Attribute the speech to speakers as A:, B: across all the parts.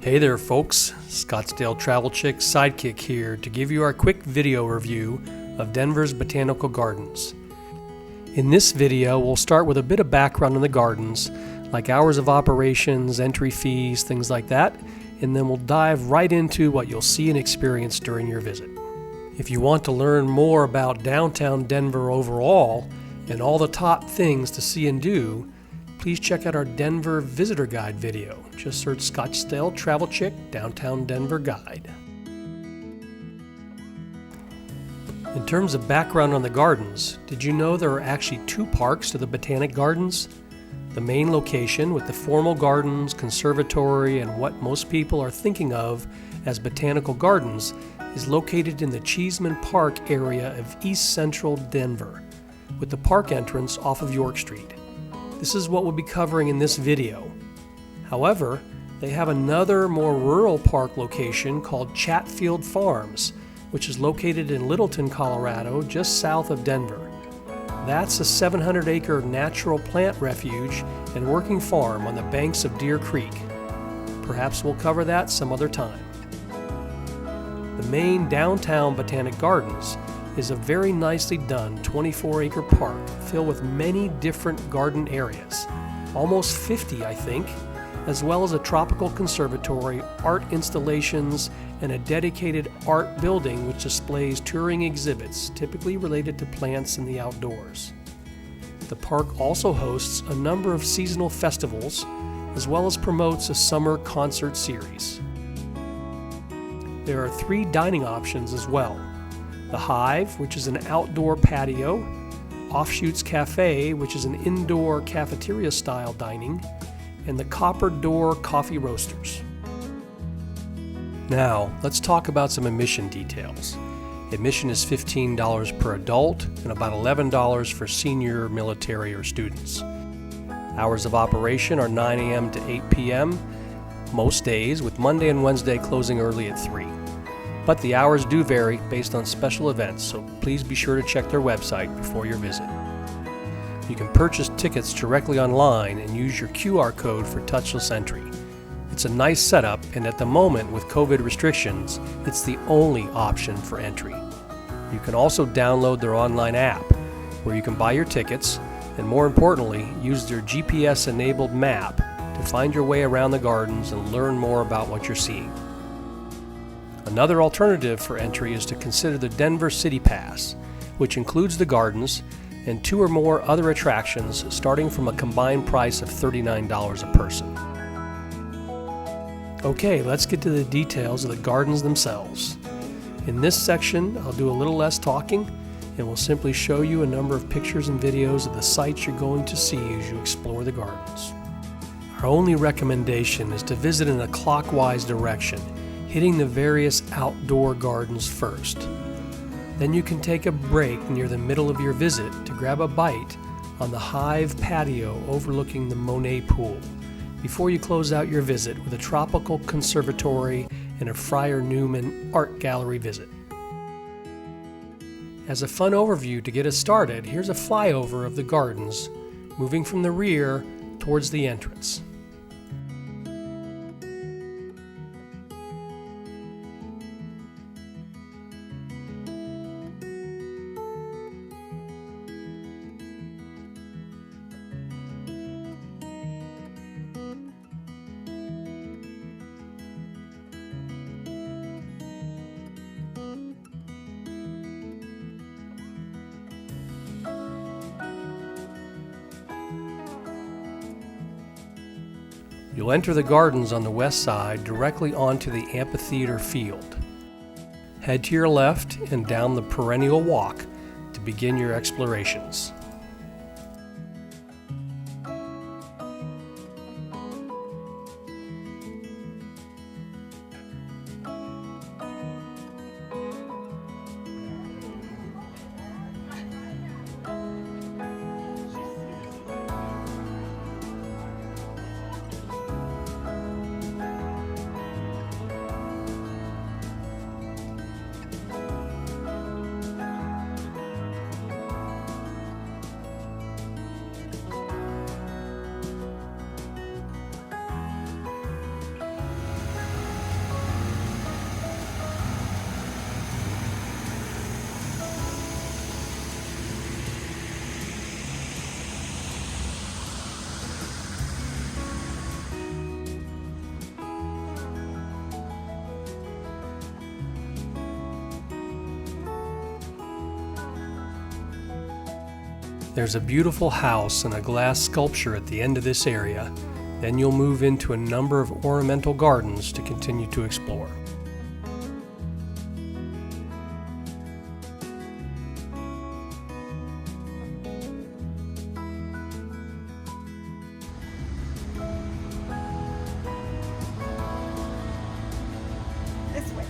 A: Hey there folks, Scottsdale Travel Chick Sidekick here to give you our quick video review of Denver's Botanical Gardens. In this video, we'll start with a bit of background on the gardens, like hours of operations, entry fees, things like that, and then we'll dive right into what you'll see and experience during your visit. If you want to learn more about downtown Denver overall and all the top things to see and do, please check out our Denver Visitor Guide video. Just search Scottsdale Travel Chick Downtown Denver Guide. In terms of background on the gardens, did you know there are actually two parks to the Botanic Gardens? The main location with the formal gardens, conservatory, and what most people are thinking of as Botanical Gardens is located in the Cheeseman Park area of East Central Denver, with the park entrance off of York Street. This is what we'll be covering in this video. However, they have another more rural park location called Chatfield Farms, which is located in Littleton, Colorado, just south of Denver. That's a 700-acre natural plant refuge and working farm on the banks of Deer Creek. Perhaps we'll cover that some other time. The main downtown Botanic Gardens is a very nicely done 24-acre park filled with many different garden areas, almost 50 I think, as well as a tropical conservatory, art installations, and a dedicated art building which displays touring exhibits typically related to plants and the outdoors. The park also hosts a number of seasonal festivals as well as promotes a summer concert series. There are 3 dining options as well. The Hive, which is an outdoor patio, Offshoots Cafe, which is an indoor cafeteria-style dining, and the Copper Door Coffee Roasters. Now, let's talk about some admission details. Admission is $15 per adult and about $11 for senior, military, or students. Hours of operation are 9 a.m. to 8 p.m. most days, with Monday and Wednesday closing early at 3. But the hours do vary based on special events, so please be sure to check their website before your visit. You can purchase tickets directly online and use your QR code for touchless entry. It's a nice setup, and at the moment with COVID restrictions, it's the only option for entry. You can also download their online app, where you can buy your tickets, and more importantly, use their GPS-enabled map to find your way around the gardens and learn more about what you're seeing. Another alternative for entry is to consider the Denver City Pass, which includes the gardens and 2 or more other attractions starting from a combined price of $39 a person. Okay, let's get to the details of the gardens themselves. In this section, I'll do a little less talking and will simply show you a number of pictures and videos of the sites you're going to see as you explore the gardens. Our only recommendation is to visit in a clockwise direction, hitting the various outdoor gardens first. Then you can take a break near the middle of your visit to grab a bite on the Hive patio overlooking the Monet Pool before you close out your visit with a tropical conservatory and a Friar Newman art gallery visit. As a fun overview to get us started, here's a flyover of the gardens, moving from the rear towards the entrance. You'll enter the gardens on the west side directly onto the amphitheater field. Head to your left and down the Perennial Walk to begin your explorations. There's a beautiful house and a glass sculpture at the end of this area. Then you'll move into a number of ornamental gardens to continue to explore.
B: This way.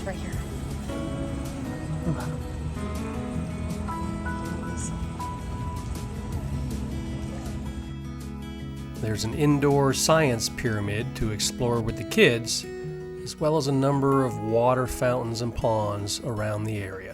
B: Right here.
A: There's an indoor science pyramid to explore with the kids, as well as a number of water fountains and ponds around the area.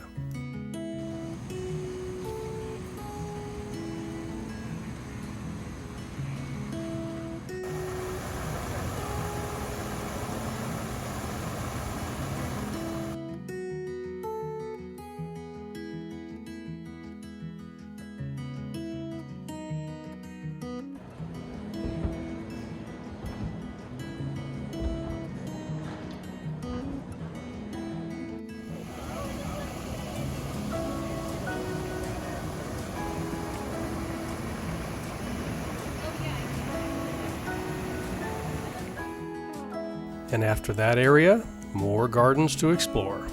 A: And after that area, more gardens to explore.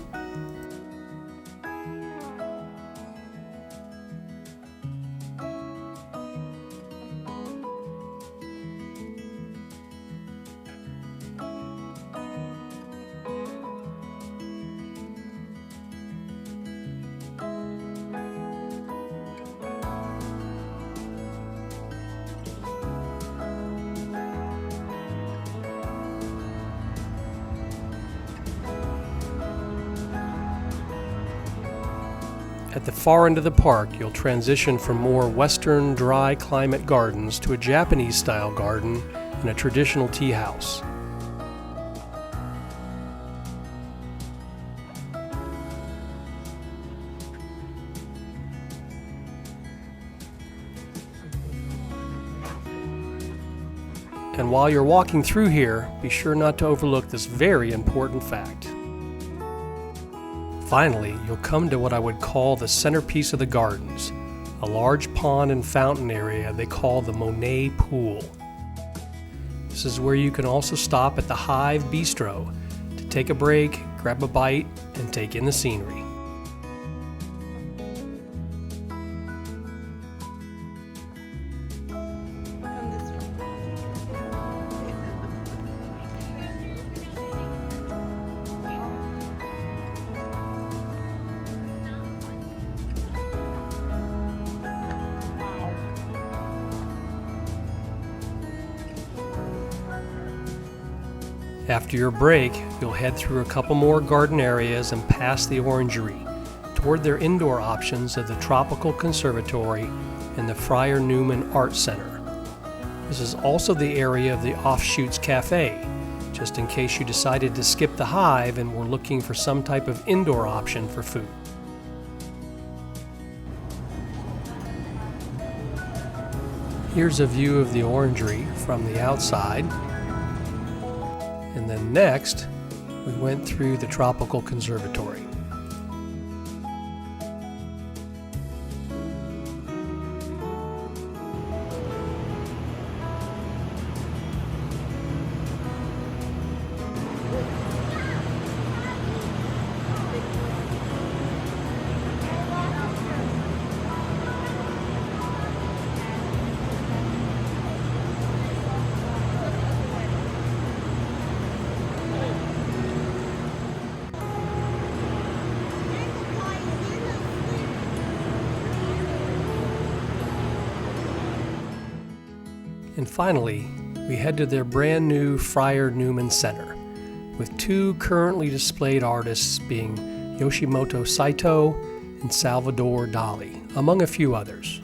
A: At the far end of the park, you'll transition from more western dry climate gardens to a Japanese-style garden and a traditional tea house. And while you're walking through here, be sure not to overlook this very important fact. Finally, you'll come to what I would call the centerpiece of the gardens, a large pond and fountain area they call the Monet Pool. This is where you can also stop at the Hive Bistro to take a break, grab a bite, and take in the scenery. After your break, you'll head through a couple more garden areas and past the Orangery, toward their indoor options of the Tropical Conservatory and the Friar Newman Art Center. This is also the area of the Offshoots Cafe, just in case you decided to skip the Hive and were looking for some type of indoor option for food. Here's a view of the Orangery from the outside. And then next, we went through the Tropical Conservatory. And finally, we head to their brand new Friar Newman Center, with two currently displayed artists being Yoshimoto Saito and Salvador Dali, among a few others.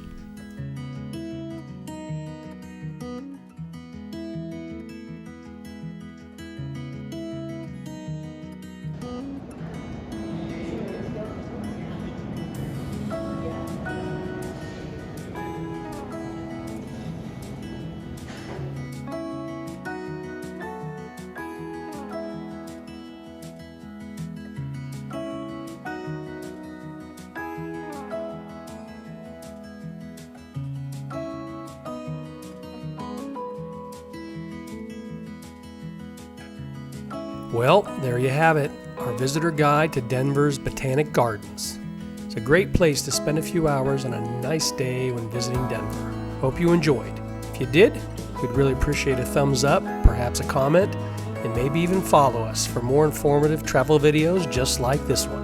A: Well, there you have it, our visitor guide to Denver's Botanic Gardens. It's a great place to spend a few hours on a nice day when visiting Denver. Hope you enjoyed. If you did, we'd really appreciate a thumbs up, perhaps a comment, and maybe even follow us for more informative travel videos just like this one.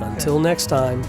A: Until next time.